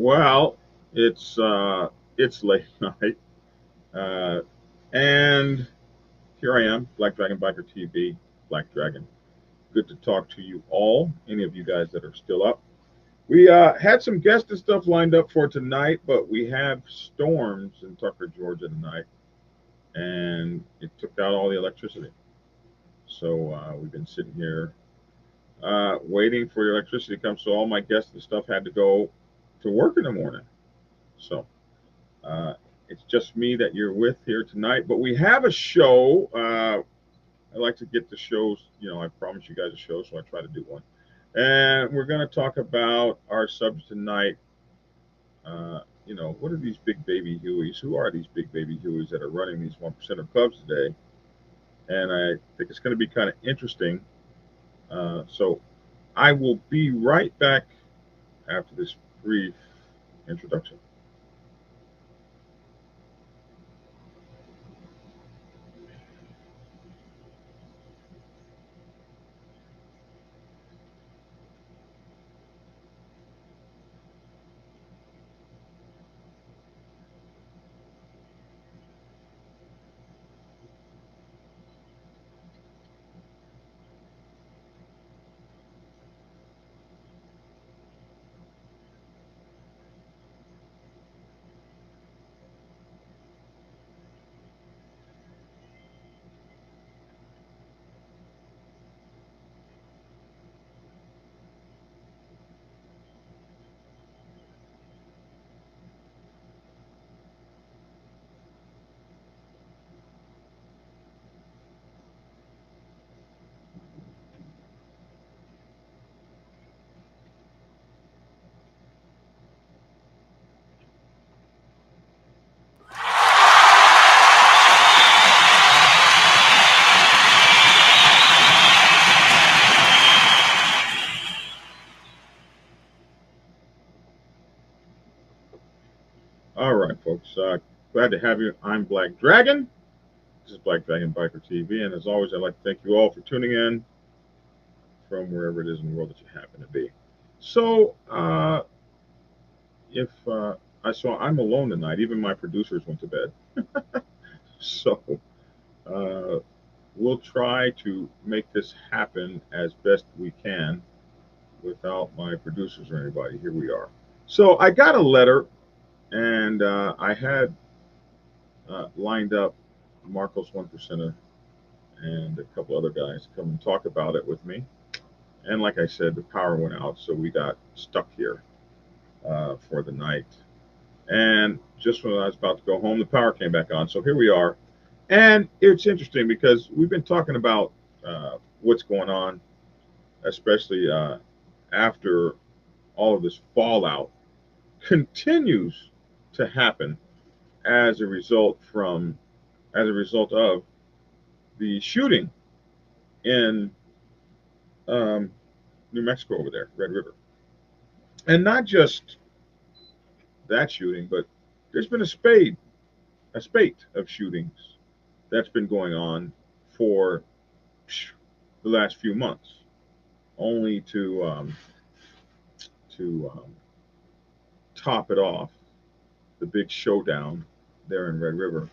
Well, it's late night, uh, and here I am, Black Dragon Biker TV, Black Dragon. Good to talk to you all. Any of you guys that are still up. We had some guests and stuff lined up for tonight, but we have storms in Tucker, Georgia tonight, and it took out all the electricity. So we've been sitting here waiting for the electricity to come. So all my guests and stuff had to go to work in the morning. So Uh, it's just me that you're with here tonight, but we have a show. I like to get the shows, I promise you guys a show, so I try to do one. And we're going to talk about our subject tonight. What are these big baby Hueys? Who are these big baby Hueys that are running these 1% clubs today? And I think it's going to be kind of interesting. So I will be right back after this brief introduction. All right, folks. Glad to have you. I'm Black Dragon. This is Black Dragon Biker TV, and as always, I'd like to thank you all for tuning in from wherever it is in the world that you happen to be. So, if I saw I'm alone tonight, even my producers went to bed. So, uh, we'll try to make this happen as best we can without my producers or anybody. Here we are. So, I got a letter, and I had lined up Marcos 1%er and a couple other guys come and talk about it with me. And like I said, the power went out, so we got stuck here for the night. And just when I was about to go home, the power came back on. So here we are. And it's interesting because we've been talking about what's going on, especially after all of this fallout continues to happen as a result of the shooting in um, New Mexico over there, Red River. And not just that shooting, but there's been a spate of shootings that's been going on for the last few months, only to top it off, the big showdown there in Red River,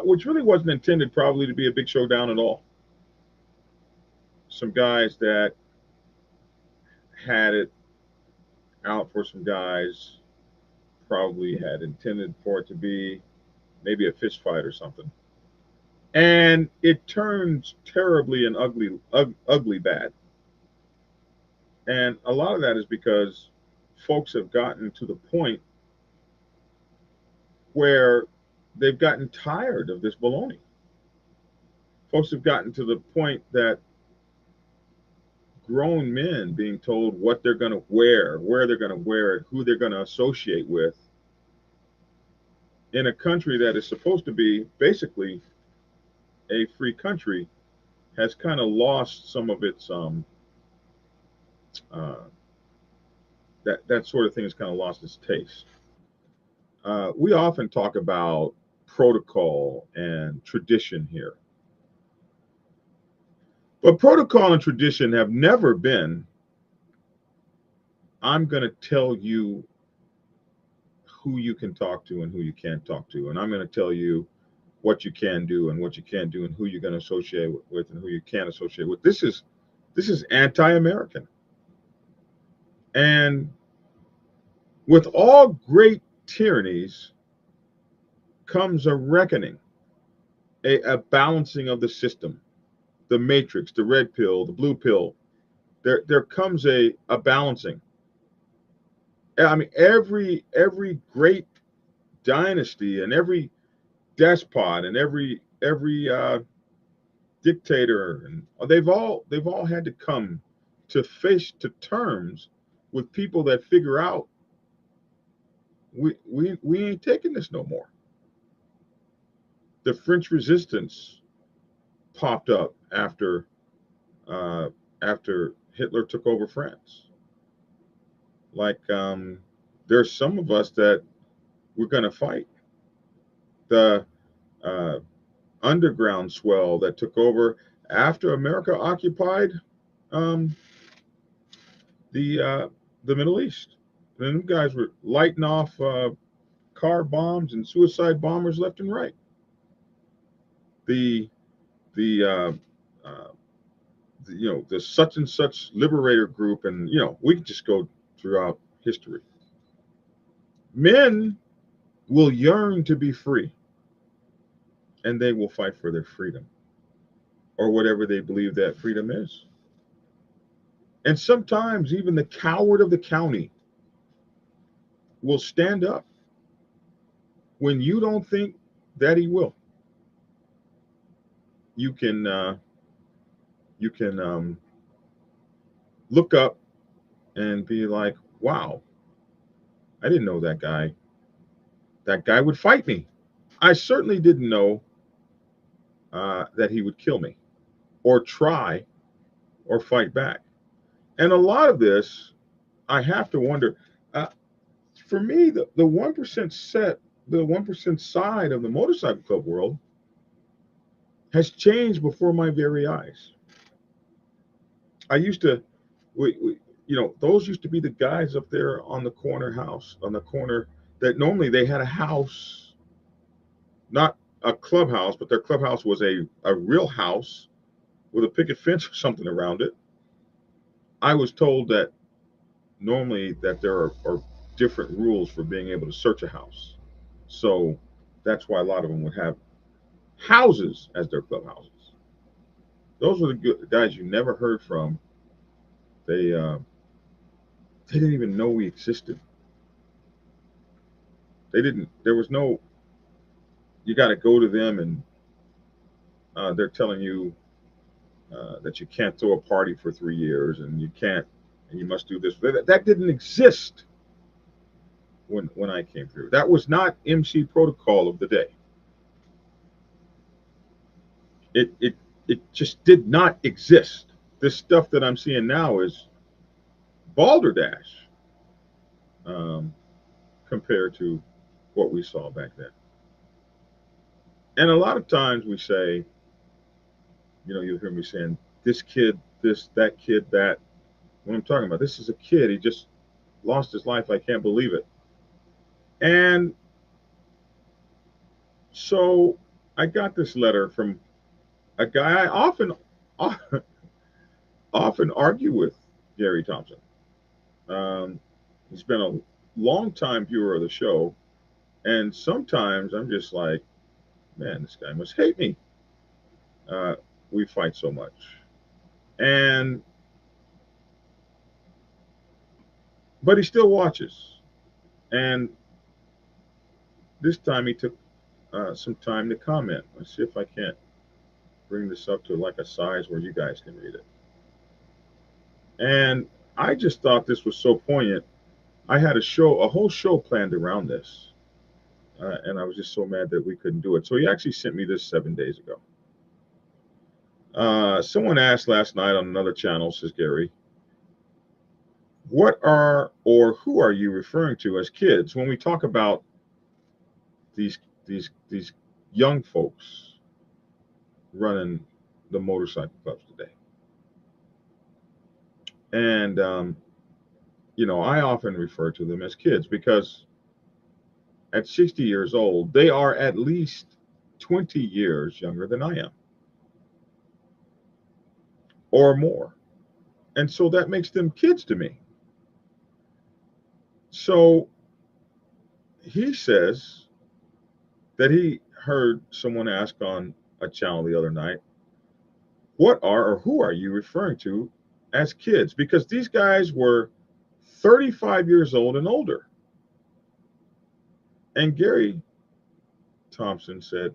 which really wasn't intended probably to be a big showdown at all. Some guys that had it out for some guys probably had intended for it to be maybe a fist fight or something. And it turns terribly and ugly bad. And a lot of that is because folks have gotten to the point where they've gotten tired of this baloney. Folks have gotten to the point that grown men being told what they're going to wear, where they're going to wear it, who they're going to associate with, in a country that is supposed to be basically a free country, has kind of lost some of its uh, that sort of thing has kind of lost its taste. We often talk about protocol and tradition here, but protocol and tradition have never been, I'm going to tell you who you can talk to and who you can't talk to. And I'm going to tell you what you can do and what you can't do and who you're going to associate with and who you can't associate with. This is anti-American. And with all great tyrannies comes a reckoning, a balancing of the system, the matrix, the red pill, the blue pill. There comes a balancing. I mean, every great dynasty and every despot and every dictator, and they've all had to come to face to terms with people that figure out we ain't taking this no more. The French Resistance popped up uh, after Hitler took over France. Like there's some of us that we're going to fight. The uh, underground swell that took over after America occupied um, the Middle East. And them guys were lighting off car bombs and suicide bombers left and right. The the, uh, the such and such liberator group, and we can just go throughout history. Men will yearn to be free, and they will fight for their freedom or whatever they believe that freedom is. And sometimes even the coward of the county will stand up when you don't think that he will. You can look up and be like, wow, I didn't know that guy would fight me. I certainly didn't know that he would kill me or try or fight back. And a lot of this, I have to wonder. Uh, for me, the 1% the 1% side of the motorcycle club world has changed before my very eyes. I used to, those used to be the guys up there on the corner that normally they had a house, not a clubhouse, but their clubhouse was a real house with a picket fence or something around it. I was told that normally that there are different rules for being able to search a house. So that's why a lot of them would have houses as their clubhouses. Those were the good guys you never heard from. They didn't even know we existed. They didn't. There was no. You got to go to them, and they're telling you that you can't throw a party for 3 years, and you can't, and you must do this. That didn't exist when I came through. That was not MC protocol of the day. It just did not exist. This stuff that I'm seeing now is balderdash um, compared to what we saw back then. And a lot of times we say, you'll hear me saying, this kid, this, that kid, that. What I'm talking about, this is a kid. He just lost his life. I can't believe it. And so I got this letter from a guy I often argue with, Gary Thompson. He's been a long time viewer of the show, and sometimes I'm just like, man, this guy must hate me. We fight so much, and but he still watches. And this time he took some time to comment. Let's see if I can't bring this up to like a size where you guys can read it. And I just thought this was so poignant. I had a whole show planned around this, and I was just so mad that we couldn't do it. So he actually sent me this 7 days ago. Someone asked last night on another channel, says Gary, what are or who are you referring to as kids when we talk about these young folks running the motorcycle clubs today? And I often refer to them as kids because at 60 years old, they are at least 20 years younger than I am or more. And so that makes them kids to me. So he says that he heard someone ask on a channel the other night, what are or who are you referring to as kids? Because these guys were 35 years old and older. And Gary Thompson said,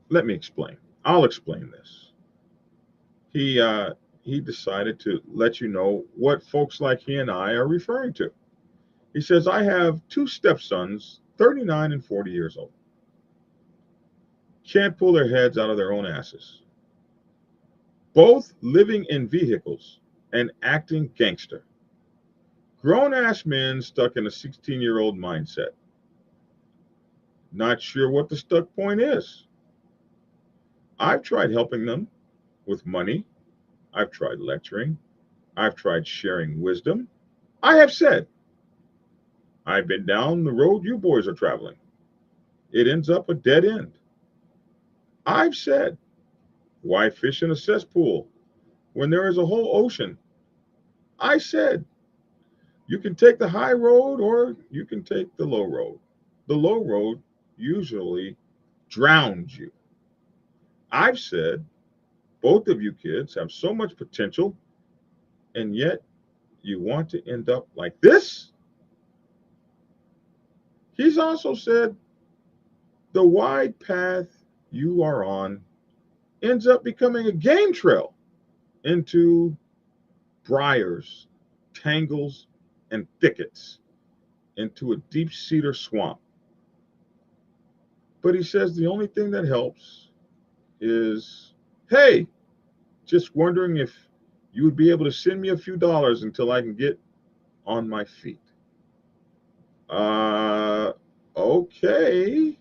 let me explain. I'll explain this. He decided to let you know what folks like he and I are referring to. He says, I have two stepsons, 39 and 40 years old. Can't pull their heads out of their own asses. Both living in vehicles and acting gangster. Grown ass men stuck in a 16-year-old mindset. Not sure what the stuck point is. I've tried helping them with money. I've tried lecturing. I've tried sharing wisdom. I have said, I've been down the road you boys are traveling. It ends up a dead end. I've said, why fish in a cesspool when there is a whole ocean? I said, you can take the high road or you can take the low road. The low road usually drowns you. I've said, both of you kids have so much potential, and yet you want to end up like this? He's also said, the wide path you are on ends up becoming a game trail into briars, tangles, and thickets, into a deep cedar swamp. But he says the only thing that helps is, hey, just wondering if you would be able to send me a few dollars until I can get on my feet. Uh, okay.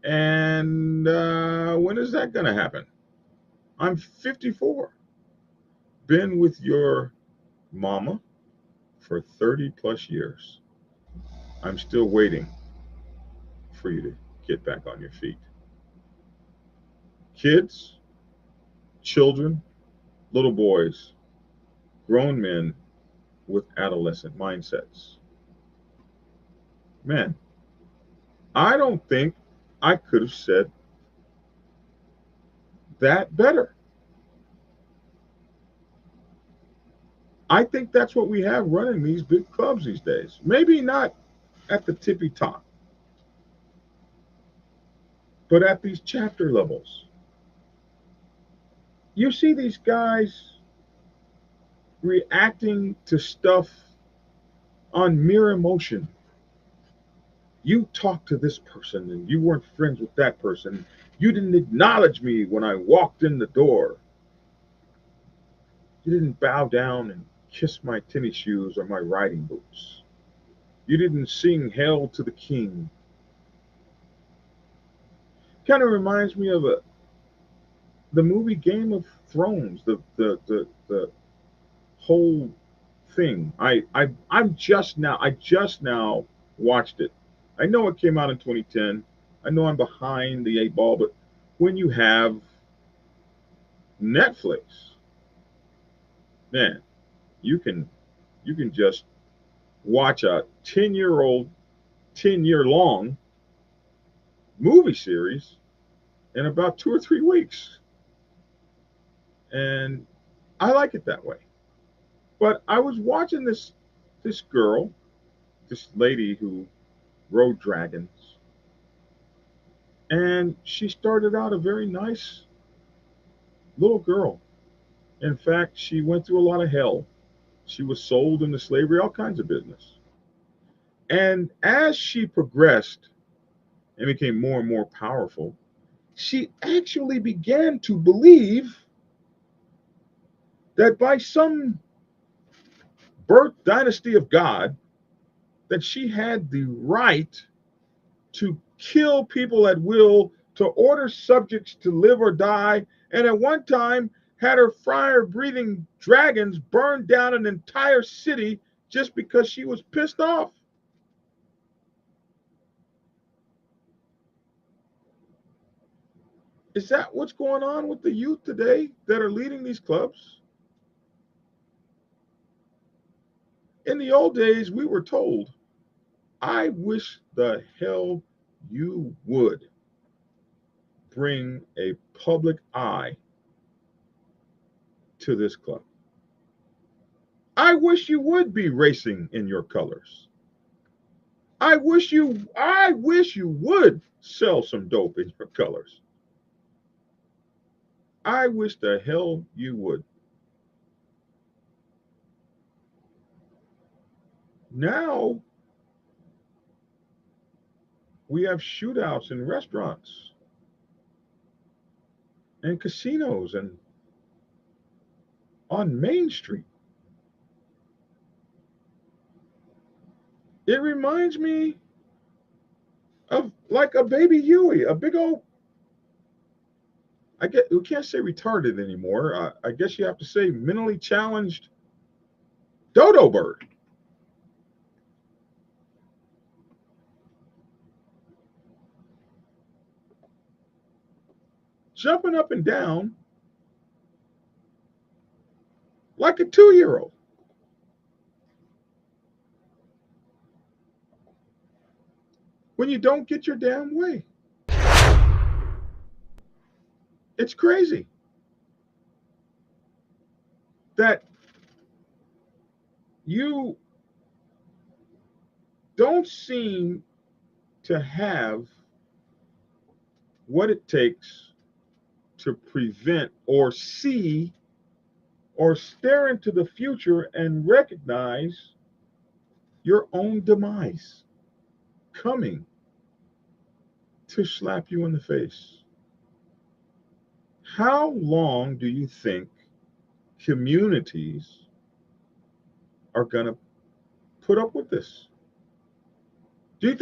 And when is that going to happen? I'm 54. Been with your mama for 30 plus years. I'm still waiting for you to get back on your feet. Kids, children, little boys, grown men with adolescent mindsets. Man, I don't think I could have said that better. I think that's what we have running these big clubs these days. Maybe not at the tippy top, but at these chapter levels. You see these guys reacting to stuff on mere emotion. You talked to this person and you weren't friends with that person. You didn't acknowledge me when I walked in the door. You didn't bow down and kiss my tennis shoes or my riding boots. You didn't sing Hail to the King. Kind of reminds me of the movie Game of Thrones, the whole thing. I just now watched it. I know it came out in 2010. I know I'm behind the eight ball, but when you have Netflix, man, you can just watch a 10-year-old, 10-year long movie series in about 2 or 3 weeks. And I like it that way. But I was watching this girl, this lady who rode dragons, and she started out a very nice little girl. In fact, she went through a lot of hell. She was sold into slavery, all kinds of business. And as she progressed and became more and more powerful, she actually began to believe that by some birth dynasty of God, that she had the right to kill people at will, to order subjects to live or die, and at one time had her fire breathing dragons burn down an entire city just because she was pissed off. Is that what's going on with the youth today that are leading these clubs? In the old days, we were told, I wish the hell you would bring a public eye to this club. I wish you would be racing in your colors. I wish you would sell some dope in your colors. I wish the hell you would. Now we have shootouts in restaurants and casinos and on Main Street. It reminds me of like a baby Huey, a big old, we can't say retarded anymore. I guess you have to say mentally challenged dodo bird. Jumping up and down like a 2-year-old. When you don't get your damn way. It's crazy that you don't seem to have what it takes to prevent or see or stare into the future and recognize your own demise coming to slap you in the face. How long do you think communities are going to put up with this? Do you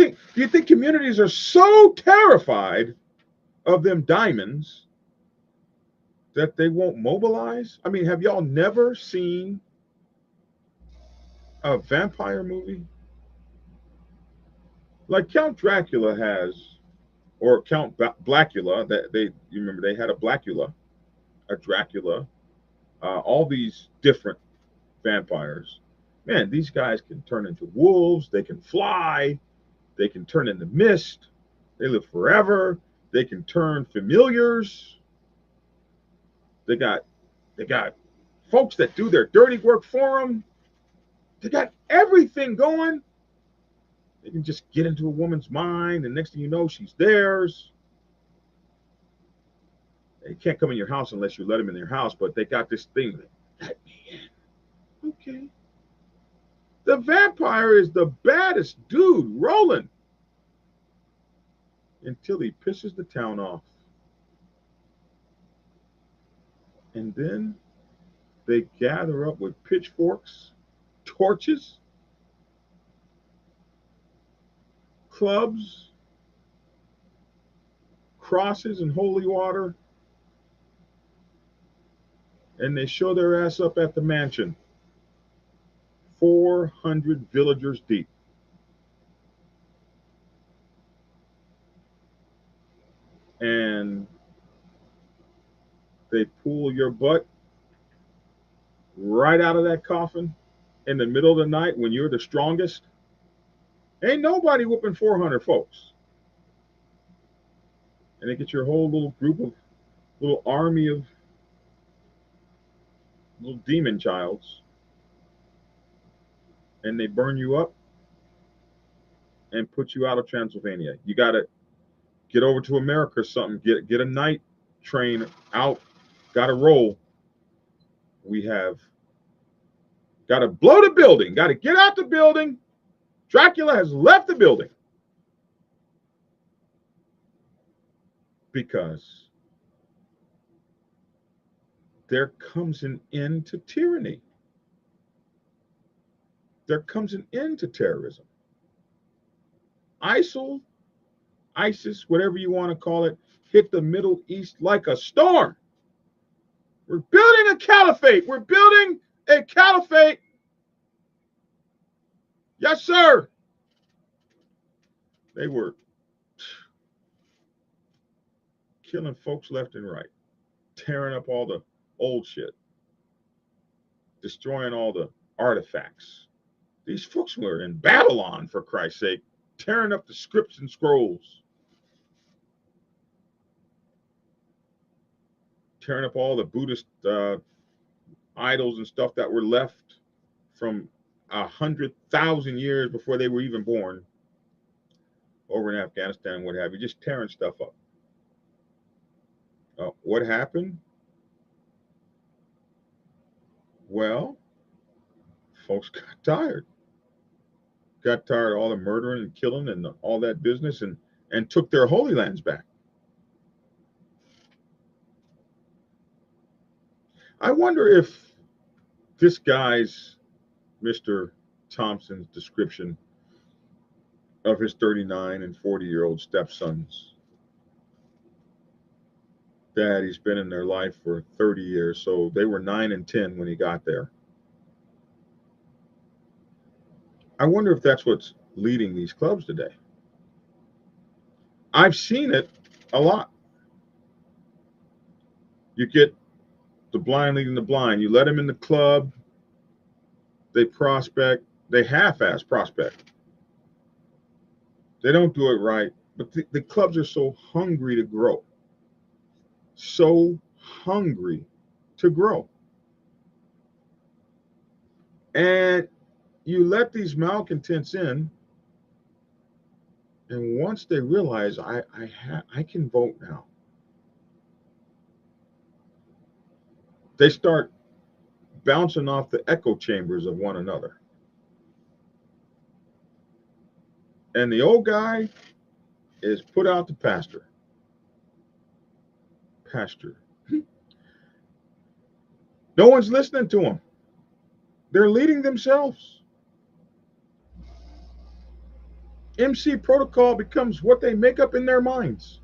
think communities are so terrified of them diamonds that they won't mobilize? I mean, have y'all never seen a vampire movie? Like Count Dracula has, or Count Blackula, that you remember they had a Blackula, a Dracula, all these different vampires. Man, these guys can turn into wolves, they can fly, they can turn into mist, they live forever, they can turn familiars. They got folks that do their dirty work for them. They got everything going. They can just get into a woman's mind, and next thing you know, she's theirs. They can't come in your house unless you let them in their house, but they got this thing. Let me in. Okay. The vampire is the baddest dude rolling until he pisses the town off. And then they gather up with pitchforks, torches, clubs, crosses, and holy water, and they show their ass up at the mansion, 400 villagers deep. And they pull your butt right out of that coffin in the middle of the night when you're the strongest. Ain't nobody whooping 400 folks. And they get your whole little group of little army of little demon childs, and they burn you up and put you out of Transylvania. You got to get over to America or something. Get a night train out. Got to roll. We have got to blow the building. Got to get out the building. Dracula has left the building because there comes an end to tyranny. There comes an end to terrorism. ISIL, ISIS, whatever you want to call it, hit the Middle East like a storm. We're building a caliphate. We're building a caliphate. Yes, sir. They were killing folks left and right, tearing up all the old shit, destroying all the artifacts. These folks were in Babylon, for Christ's sake, tearing up the scripts and scrolls, tearing up all the Buddhist idols and stuff that were left from 100,000 years before they were even born over in Afghanistan, what have you, just tearing stuff up. What happened? Well, folks got tired of all the murdering and killing and all that business, and took their holy lands back. I wonder if this guy's, Mr. Thompson's, description of his 39 and 40-year-old stepsons, that he's been in their life for 30 years, so they were 9 and 10 when he got there. I wonder if that's what's leading these clubs today. I've seen it a lot. You get the blind leading the blind. You let them in the club, they prospect, they half-ass prospect. They don't do it right, but the clubs are so hungry to grow. So hungry to grow. And you let these malcontents in, and once they realize I can vote now, they start bouncing off the echo chambers of one another. And the old guy is put out to pasture. No one's listening to them. They're leading themselves. MC protocol becomes what they make up in their minds.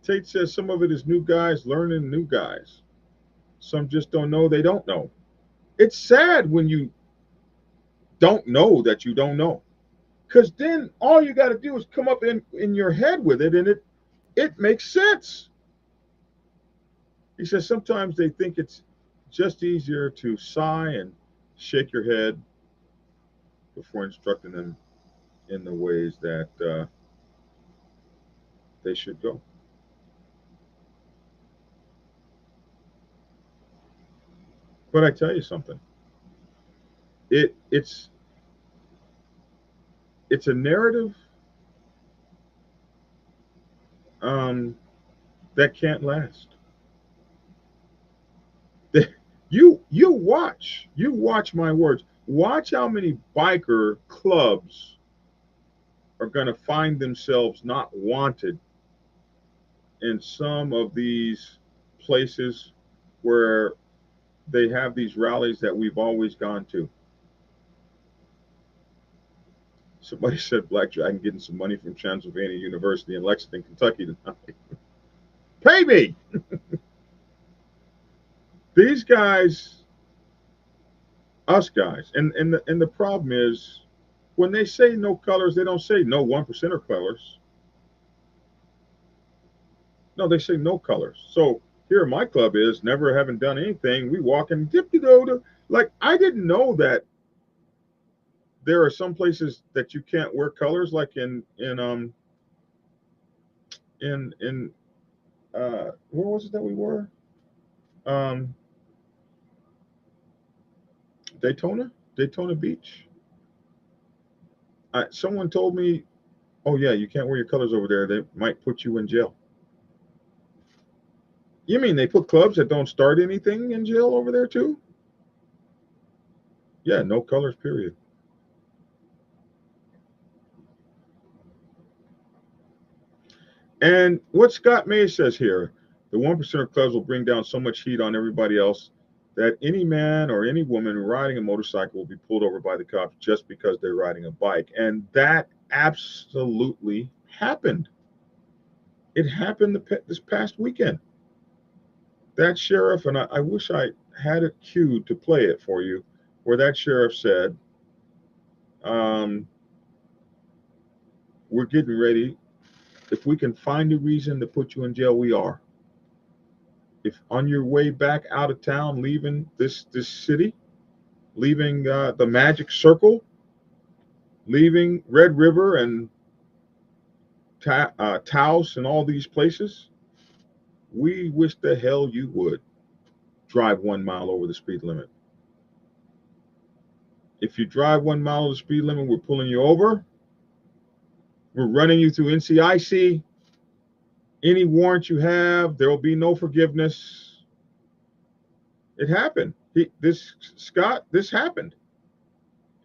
Tate says some of it is new guys learning new guys. Some just don't know they don't know. It's sad when you don't know that you don't know. Because then all you got to do is come up in your head with it, and it makes sense. He says sometimes they think it's just easier to sigh and shake your head before instructing them in the ways that they should go. But I tell you something, it's a narrative that can't last. You watch my words. Watch how many biker clubs are going to find themselves not wanted in some of these places where they have these rallies that we've always gone to. Somebody said Black Dragon getting some money from Transylvania University in Lexington, Kentucky tonight. Pay me! These guys, us guys, and the problem is when they say no colors, they don't say no 1%er colors. No, they say no colors. So here my club is, never having done anything, we walk in dip-de-do-do. Like, I didn't know that there are some places that you can't wear colors, like in where was it that we were? Daytona Beach. Someone told me, oh yeah, you can't wear your colors over there. They might put you in jail. You mean they put clubs that don't start anything in jail over there too? Yeah, no colors, period. And what Scott May says here, the 1% clubs will bring down so much heat on everybody else that any man or any woman riding a motorcycle will be pulled over by the cops just because they're riding a bike. And that absolutely happened. It happened this past weekend. That sheriff, and I wish I had it queued to play it for you, where that sheriff said, We're getting ready. If we can find a reason to put you in jail, we are. If on your way back out of town, leaving this city, leaving the Magic Circle, leaving Red River and Taos and all these places, we wish the hell you would drive 1 mile over the speed limit. If you drive 1 mile over the speed limit, we're pulling you over. We're running you through NCIC. Any warrant you have, there will be no forgiveness. It happened. This happened.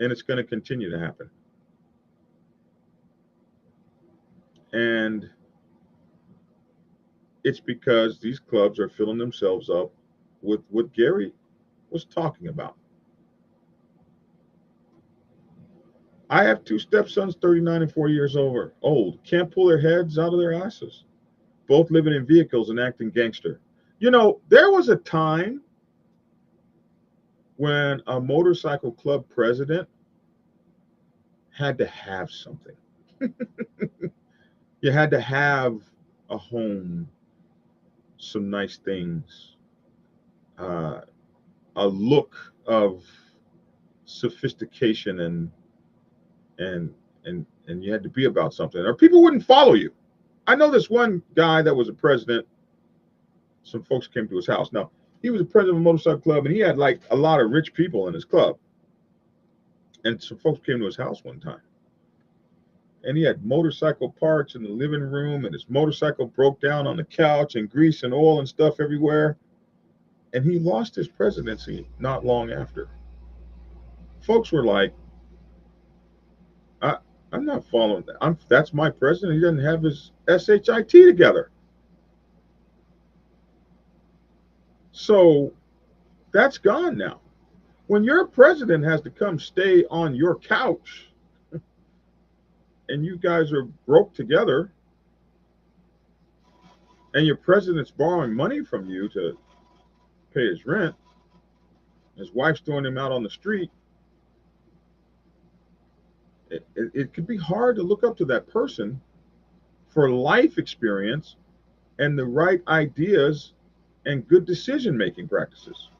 And it's going to continue to happen. And it's because these clubs are filling themselves up with what Gary was talking about. I have two stepsons, 39 and 40 years old. Can't pull their heads out of their asses. Both living in vehicles and acting gangster. You know, there was a time when a motorcycle club president had to have something. You had to have a home, some nice things, a look of sophistication, and you had to be about something, or people wouldn't follow you. I know this one guy that was a president. Some folks came to his house. Now, he was a president of a motorcycle club, and he had like a lot of rich people in his club. And some folks came to his house one time, and he had motorcycle parts in the living room, and his motorcycle broke down on the couch, and grease and oil and stuff everywhere. And he lost his presidency not long after. Folks were like, I'm not following that. That's my president. He doesn't have his SHIT together. So that's gone now. When your president has to come stay on your couch and you guys are broke together and your president's borrowing money from you to pay his rent, his wife's throwing him out on the street, it could be hard to look up to that person for life experience and the right ideas and good decision-making practices.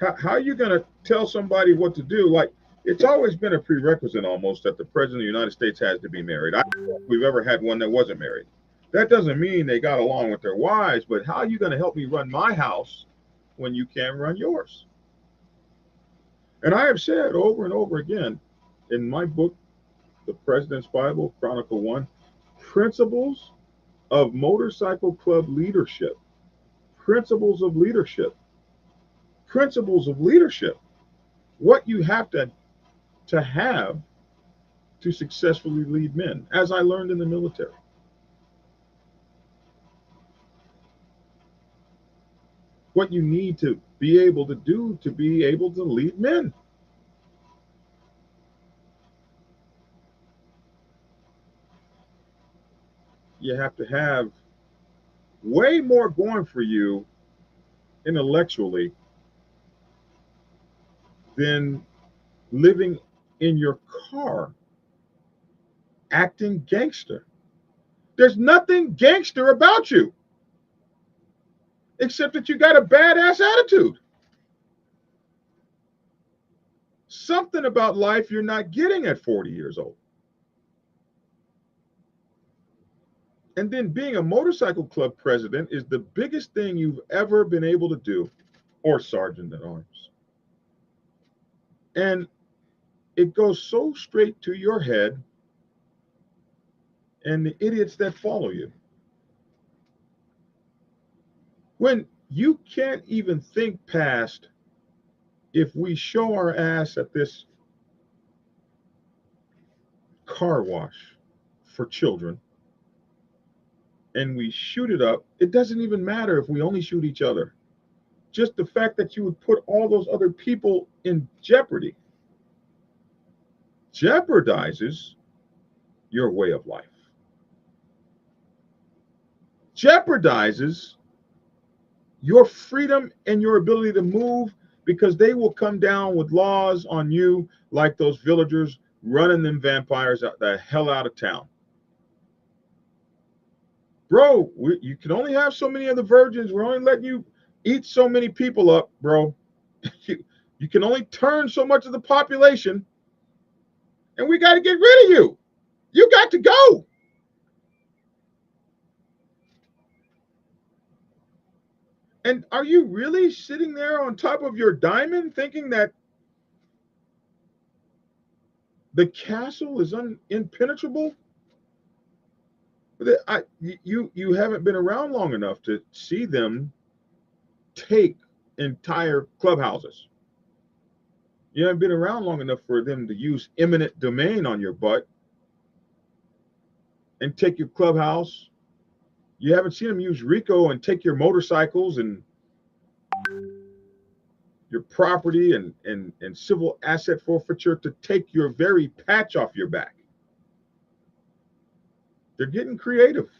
How are you going to tell somebody what to do? Like, it's always been a prerequisite almost that the president of the United States has to be married. I don't know if we've ever had one that wasn't married. That doesn't mean they got along with their wives, but how are you going to help me run my house when you can't run yours? And I have said over and over again in my book, The President's Bible, Chronicle 1, principles of motorcycle club leadership, principles of leadership, principles of leadership, what you have to have to successfully lead men, as I learned in the military. What you need to be able to do to be able to lead men. You have to have way more going for you intellectually than living in your car acting gangster. There's nothing gangster about you except that you got a badass attitude. Something about life you're not getting at 40 years old. And then being a motorcycle club president is the biggest thing you've ever been able to do, or sergeant at arms. And it goes so straight to your head and the idiots that follow you. When you can't even think past, if we show our ass at this car wash for children and we shoot it up, it doesn't even matter if we only shoot each other. Just the fact that you would put all those other people in jeopardy jeopardizes your way of life. Jeopardizes your freedom and your ability to move, because they will come down with laws on you like those villagers running them vampires out the hell out of town. Bro, you can only have so many of the virgins. We're only letting you eat so many people up, bro. You can only turn so much of the population, and we got to get rid of you. You got to go. And are you really sitting there on top of your diamond thinking that the castle is impenetrable? You haven't been around long enough to see them take entire clubhouses. You haven't been around long enough for them to use eminent domain on your butt and take your clubhouse. You haven't seen them use RICO and take your motorcycles and your property and civil asset forfeiture to take your very patch off your back. They're getting creative.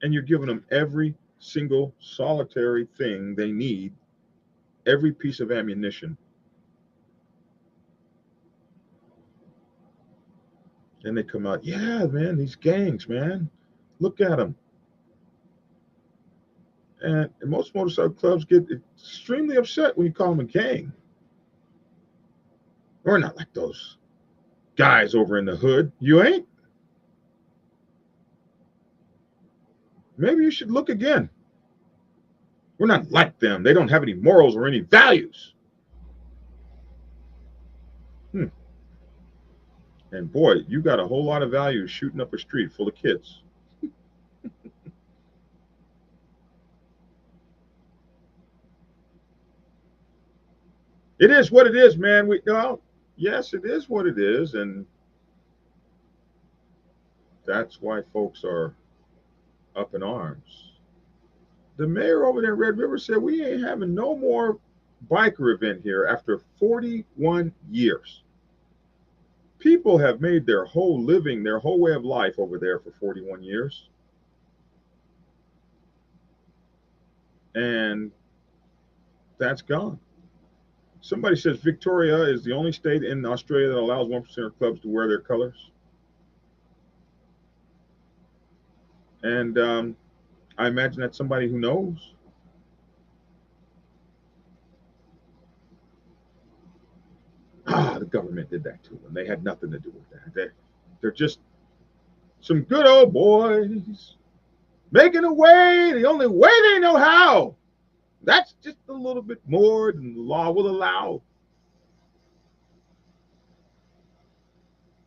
And you're giving them every single solitary thing they need, every piece of ammunition. And they come out, yeah, man, these gangs, man, look at them. And most motorcycle clubs get extremely upset when you call them a gang. We're not like those guys over in the hood. You ain't? Maybe you should look again. We're not like them. They don't have any morals or any values. And boy, you got a whole lot of values shooting up a street full of kids. It is what it is, man. Yes, it is what it is, and that's why folks are up in arms. The mayor over there in Red River said we ain't having no more biker event here after 41 years. People have made their whole living, their whole way of life over there for 41 years. And that's gone. Somebody says Victoria is the only state in Australia that allows 1% clubs to wear their colors. And I imagine that's somebody who knows. The government did that to them. They had nothing to do with that. They're just some good old boys making a way the only way they know how. That's just a little bit more than the law will allow.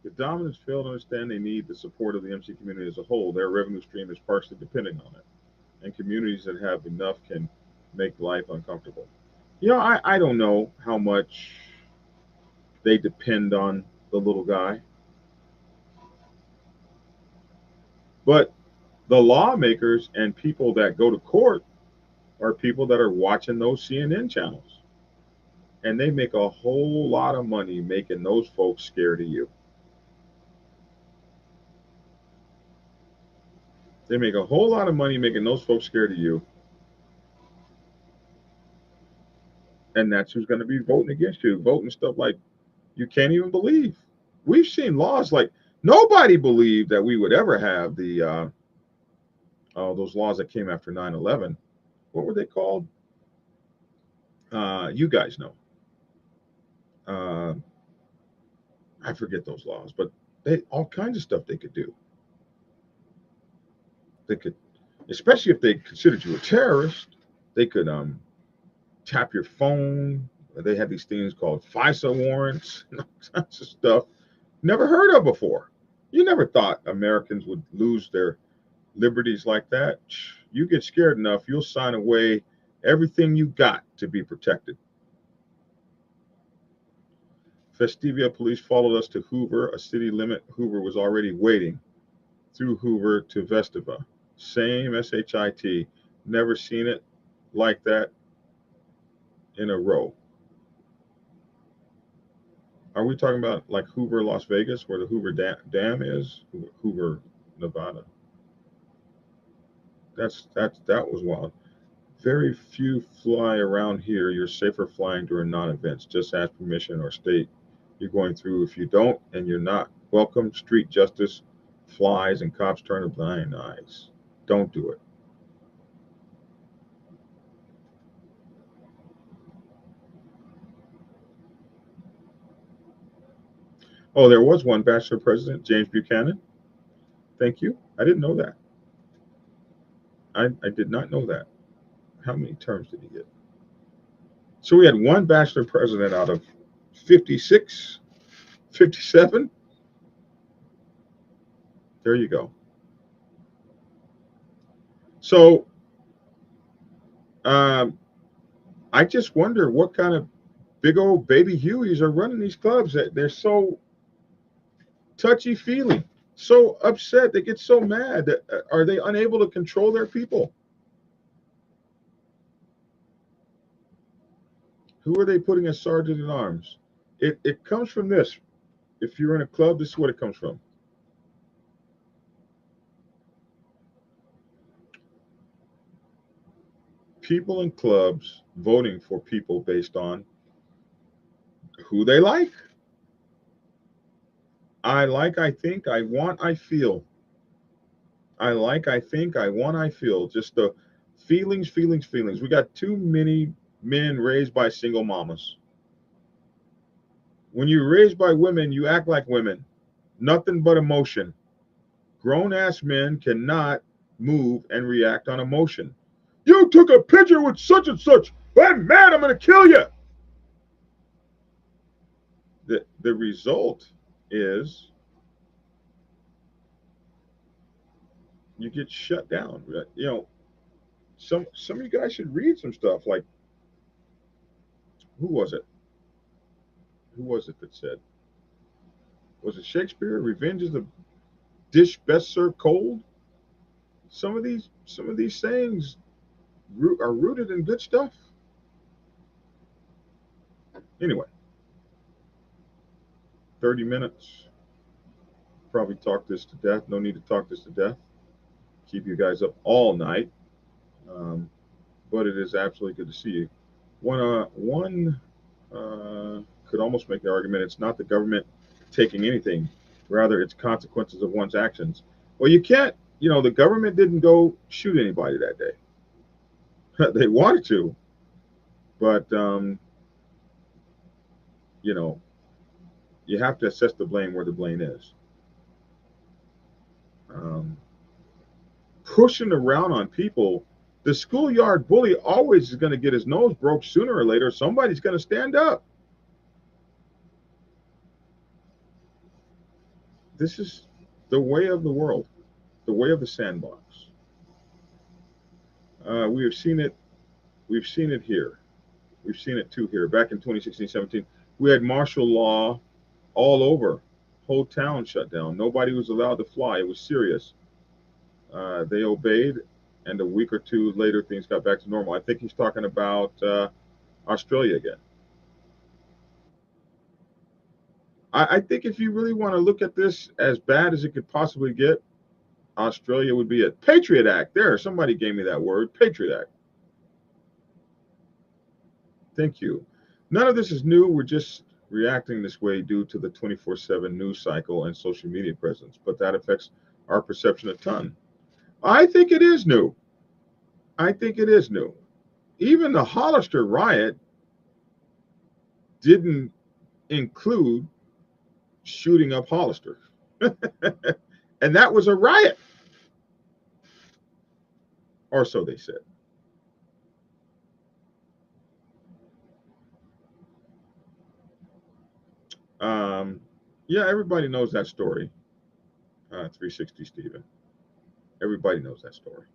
The dominants fail to understand they need the support of the MC community as a whole. Their revenue stream is partially depending on it. And communities that have enough can make life uncomfortable. I don't know how much they depend on the little guy. But the lawmakers and people that go to court are people that are watching those CNN channels. And they make a whole lot of money making those folks scared of you. They make a whole lot of money making those folks scared of you. And that's who's going to be voting against you, voting stuff like you can't even believe. We've seen laws like nobody believed that we would ever have those laws that came after 9/11. What were they called? You guys know. Uh, I forget those laws, but they all kinds of stuff they could do. They could, especially if they considered you a terrorist, they could tap your phone. They had these things called FISA warrants and all kinds of stuff never heard of before. You never thought Americans would lose their liberties like that. You get scared enough, you'll sign away everything you got to be protected. Festivia police followed us to Hoover, a city limit. Hoover was already waiting through Hoover to Vestiva. Same SHIT. Never seen it like that in a row. Are we talking about like Hoover, Las Vegas, where the Hoover Dam is? Hoover, Nevada. That was wild. Very few fly around here. You're safer flying during non-events. Just ask permission or state you're going through. If you don't and you're not welcome, street justice flies and cops turn a blind eyes. Don't do it. Oh, there was one bachelor president, James Buchanan. Thank you. I didn't know that. I did not know that. How many terms did he get? So we had one bachelor president out of 56, 57. There you go. So um, I just wonder what kind of big old baby Hueys are running these clubs. That they're so touchy feely, so upset. They get so mad. That, are they unable to control their people? Who are they putting as sergeant at arms? It comes from this. If you're in a club, this is what it comes from. People in clubs voting for people based on who they like. I like, I think, I want, I feel. I like, I think, I want, I feel. Just the feelings, feelings, feelings. We got too many men raised by single mamas. When you're raised by women, you act like women. Nothing but emotion. Grown ass men cannot move and react on emotion. You took a picture with such and such. I'm mad. I'm going to kill you. The result is you get shut down. You know, some of you guys should read some stuff. Like, who was it? Who was it that said? Was it Shakespeare? Revenge is the dish best served cold. Some of these sayings are rooted in good stuff. Anyway, 30 minutes. Probably talk this to death. No need to talk this to death. Keep you guys up all night. Um, but it is absolutely good to see you. One could almost make the argument it's not the government taking anything, rather it's consequences of one's actions. Well, you can't. The government didn't go shoot anybody that day. They wanted to, but you know, you have to assess the blame where the blame is. Um, Pushing around on people, the schoolyard bully always is going to get his nose broke sooner or later. Somebody's going to stand up. This is the way of the world, the way of the sandbox. We have seen it. We've seen it here. We've seen it too here. Back in 2016-17, we had martial law all over. Whole town shut down. Nobody was allowed to fly. It was serious. They obeyed, and a week or two later, things got back to normal. I think he's talking about Australia again. I think if you really want to look at this as bad as it could possibly get, Australia would be it. Patriot Act. There, somebody gave me that word. Patriot Act. Thank you. None of this is new. We're just reacting this way due to the 24/7 news cycle and social media presence, but that affects our perception a ton. I think it is new. I think it is new. Even the Hollister riot didn't include shooting up Hollister. And that was a riot, or so they said. Um, yeah, everybody knows that story. 360 Steven. Everybody knows that story.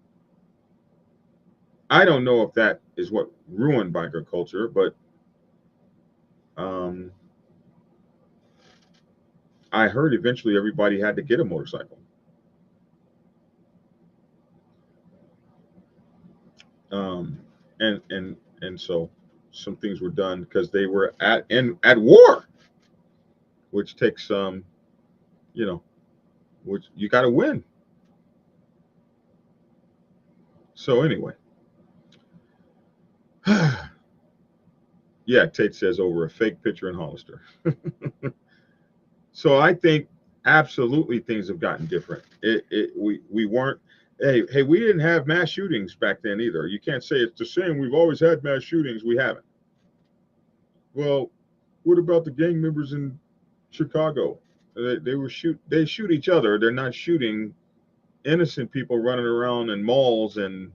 I don't know if that is what ruined biker culture, but um, I heard eventually everybody had to get a motorcycle. Um, and so some things were done because they were at war, which takes you know, which you got to win. So anyway, Yeah, Tate says over a fake picture in Hollister. So I think absolutely things have gotten different. We weren't. Hey, we didn't have mass shootings back then either. You can't say it's the same. We've always had mass shootings. We haven't. Well, what about the gang members in Chicago? They shoot each other. They're not shooting innocent people running around in malls and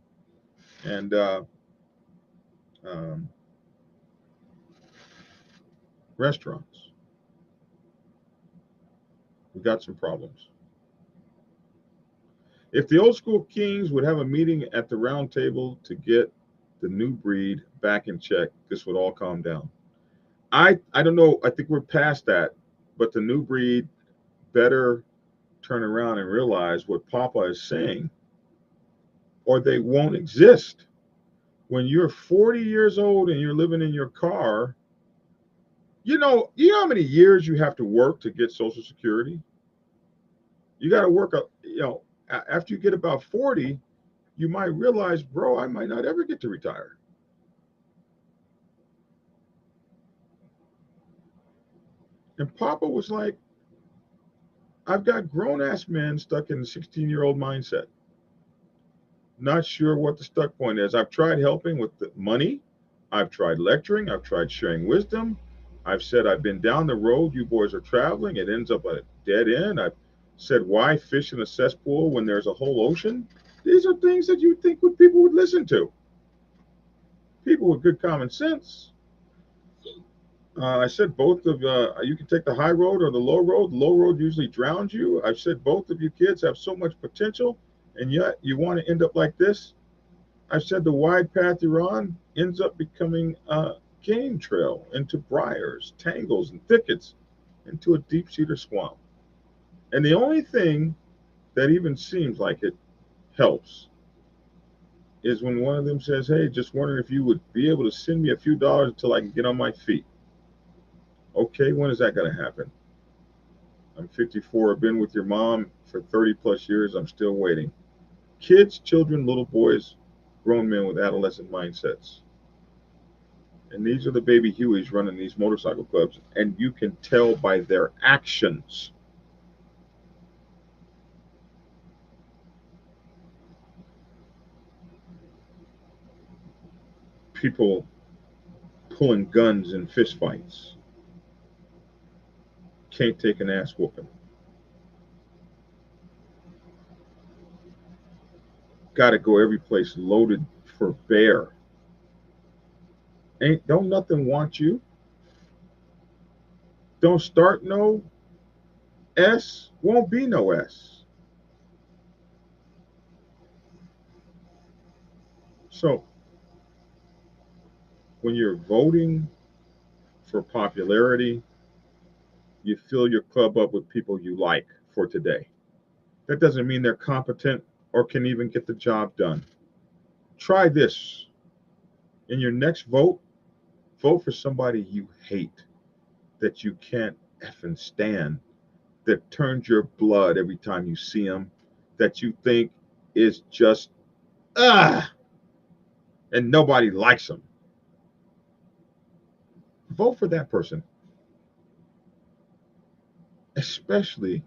um, restaurants. We got some problems. If the old school kings would have a meeting at the round table to get the new breed back in check, this would all calm down. I don't know. I think we're past that, but the new breed better turn around and realize what Papa is saying, or they won't exist. When you're 40 years old and you're living in your car, you know how many years you have to work to get Social Security. You got to work up. After you get about 40, you might realize, bro, I might not ever get to retire. And Papa was like, I've got grown ass men stuck in the 16-year-old mindset. Not sure what the stuck point is. I've tried helping with the money. I've tried lecturing. I've tried sharing wisdom. I've said I've been down the road you boys are traveling. It ends up at a dead end. I've said why fish in a cesspool when there's a whole ocean. These are things that you think people would listen to. People with good common sense. I said both of you can take the high road or the low road. The low road usually drowns you. I've said both of you kids have so much potential, and yet you want to end up like this. I've said the wide path you're on ends up becoming a game trail into briars, tangles, and thickets, into a deep cedar swamp. And the only thing that even seems like it helps is when one of them says, "Hey, just wondering if you would be able to send me a few dollars until I can get on my feet." Okay, when is that going to happen? I'm 54. I've been with your mom for 30 plus years. I'm still waiting. Kids, children, little boys, grown men with adolescent mindsets. And these are the baby Hueys running these motorcycle clubs. And you can tell by their actions. People pulling guns in fistfights. Can't take an ass whooping. Got to go every place loaded for bear. Don't nothing want you. Don't start no S. Won't be no S. So when you're voting for popularity, you fill your club up with people you like for today. That doesn't mean they're competent or can even get the job done. Try this. In your next vote, vote for somebody you hate, that you can't effing stand, that turns your blood every time you see them, that you think is just, ah, and nobody likes them. Vote for that person, especially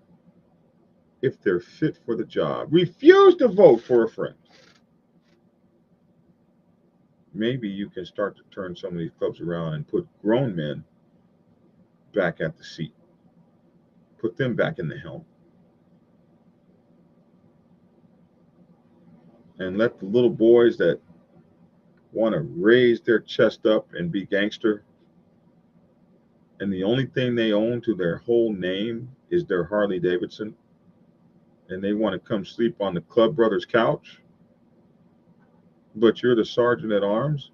if they're fit for the job. Refuse to vote for a friend. Maybe you can start to turn some of these clubs around and put grown men back at the seat. Put them back in the helm. And let the little boys that want to raise their chest up and be gangster, and the only thing they own to their whole name is their Harley Davidson, and they want to come sleep on the club brother's couch, but you're the sergeant at arms.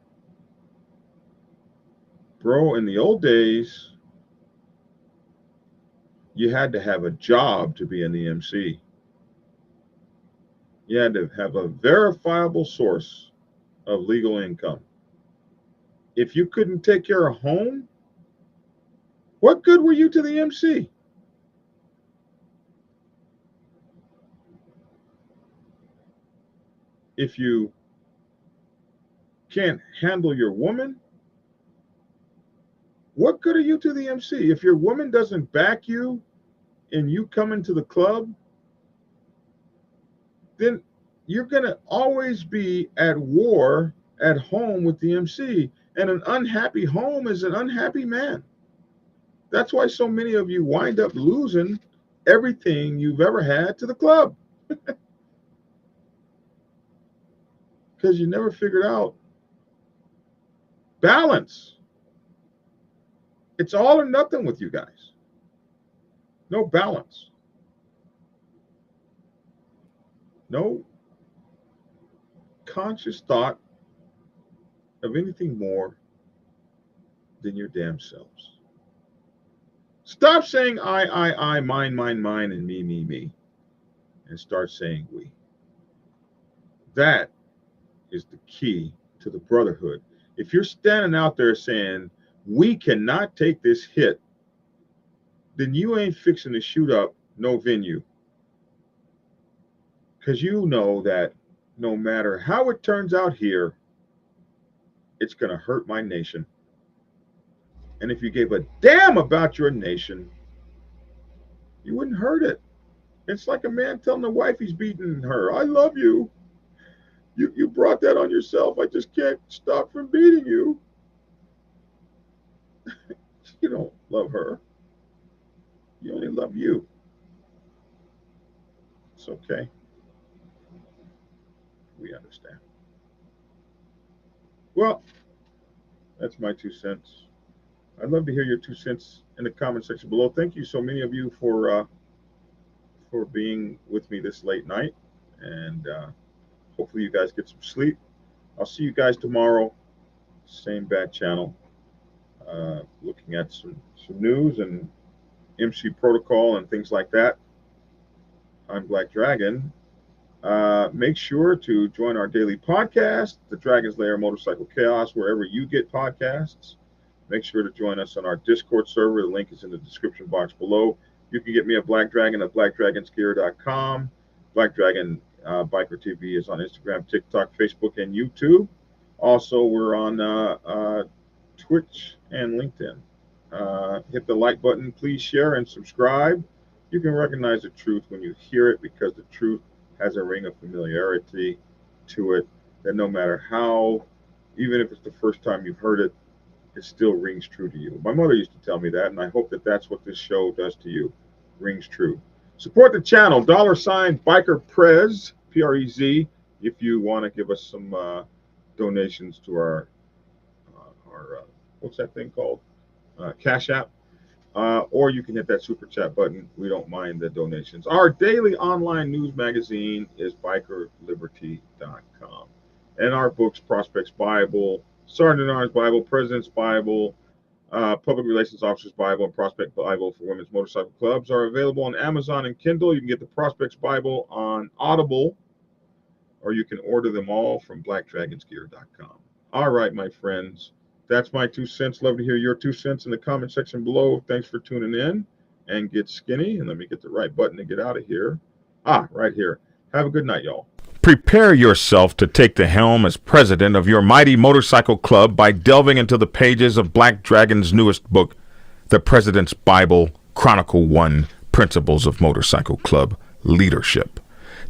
Bro, in the old days, you had to have a job to be in the MC. You had to have a verifiable source of legal income. If you couldn't take care of home, what good were you to the MC? If you can't handle your woman, What good are you to the MC? If your woman doesn't back you and you come into the club, then you're going to always be at war at home with the MC. And an unhappy home is an unhappy man. That's why so many of you wind up losing everything you've ever had to the club. Because you never figured out balance. It's all or nothing with you guys. No balance. No conscious thought of anything more than your damn selves. Stop saying I, mine, and me, and start saying we. That is the key to the brotherhood. If you're standing out there saying, we cannot take this hit, then you ain't fixing to shoot up no venue. Because you know that no matter how it turns out here, it's going to hurt my nation. And if you gave a damn about your nation, you wouldn't hurt it. It's like a man telling a wife he's beating her. I love you. You brought that on yourself. I just can't stop from beating you. You don't love her. You only love you. It's okay. We understand. Well, that's my 2 cents. I'd love to hear your 2 cents in the comment section below. Thank you so many of you for being with me this late night, and hopefully you guys get some sleep. I'll see you guys tomorrow, same bad channel, looking at some news and MC protocol and things like that. I'm Black Dragon. Make sure to join our daily podcast, The Dragon's Lair Motorcycle Chaos, wherever you get podcasts. Make sure to join us on our Discord server. The link is in the description box below. You can get me at Black Dragon at blackdragonsgear.com. Black Dragon Biker TV is on Instagram, TikTok, Facebook, and YouTube. Also, we're on Twitch and LinkedIn. Hit the like button. Please share and subscribe. You can recognize the truth when you hear it, because the truth has a ring of familiarity to it that no matter how, even if it's the first time you've heard it, it still rings true to you. My mother used to tell me that, and I hope that that's what this show does to you. Rings true. Support the channel, $Biker Prez, Prez, if you want to give us some donations to our what's that thing called? Cash App. Or you can hit that super chat button. We don't mind the donations. Our daily online news magazine is bikerliberty.com. And our books, Prospects Bible, Sergeant at Arms Bible, President's Bible, Public Relations Officer's Bible, and Prospect Bible for Women's Motorcycle Clubs are available on Amazon and Kindle. You can get the Prospects Bible on Audible, or you can order them all from blackdragonsgear.com. All right, my friends. That's my 2 cents. Love to hear your 2 cents in the comment section below. Thanks for tuning in, and get skinny. And let me get the right button to get out of here. Right here. Have a good night, y'all. Prepare yourself to take the helm as president of your mighty motorcycle club by delving into the pages of Black Dragon's newest book, The President's Bible, Chronicle 1, Principles of Motorcycle Club Leadership.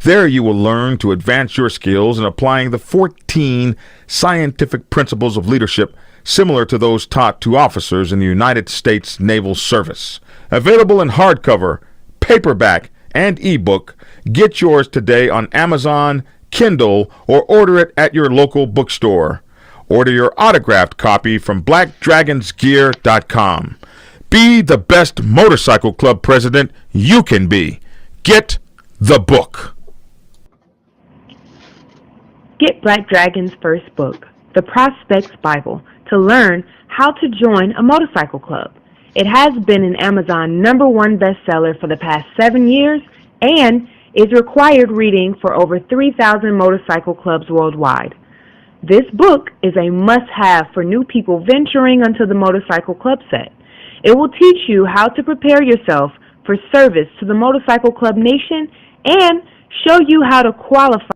There you will learn to advance your skills in applying the 14 scientific principles of leadership similar to those taught to officers in the United States Naval Service. Available in hardcover, paperback, and ebook. Get yours today on Amazon, Kindle, or order it at your local bookstore. Order your autographed copy from blackdragonsgear.com. Be the best motorcycle club president you can be. Get the book. Get Black Dragon's first book, The Prospects Bible, to learn how to join a motorcycle club. It has been an Amazon #1 bestseller for the past 7 years and is required reading for over 3,000 motorcycle clubs worldwide. This book is a must-have for new people venturing onto the motorcycle club set. It will teach you how to prepare yourself for service to the motorcycle club nation and show you how to qualify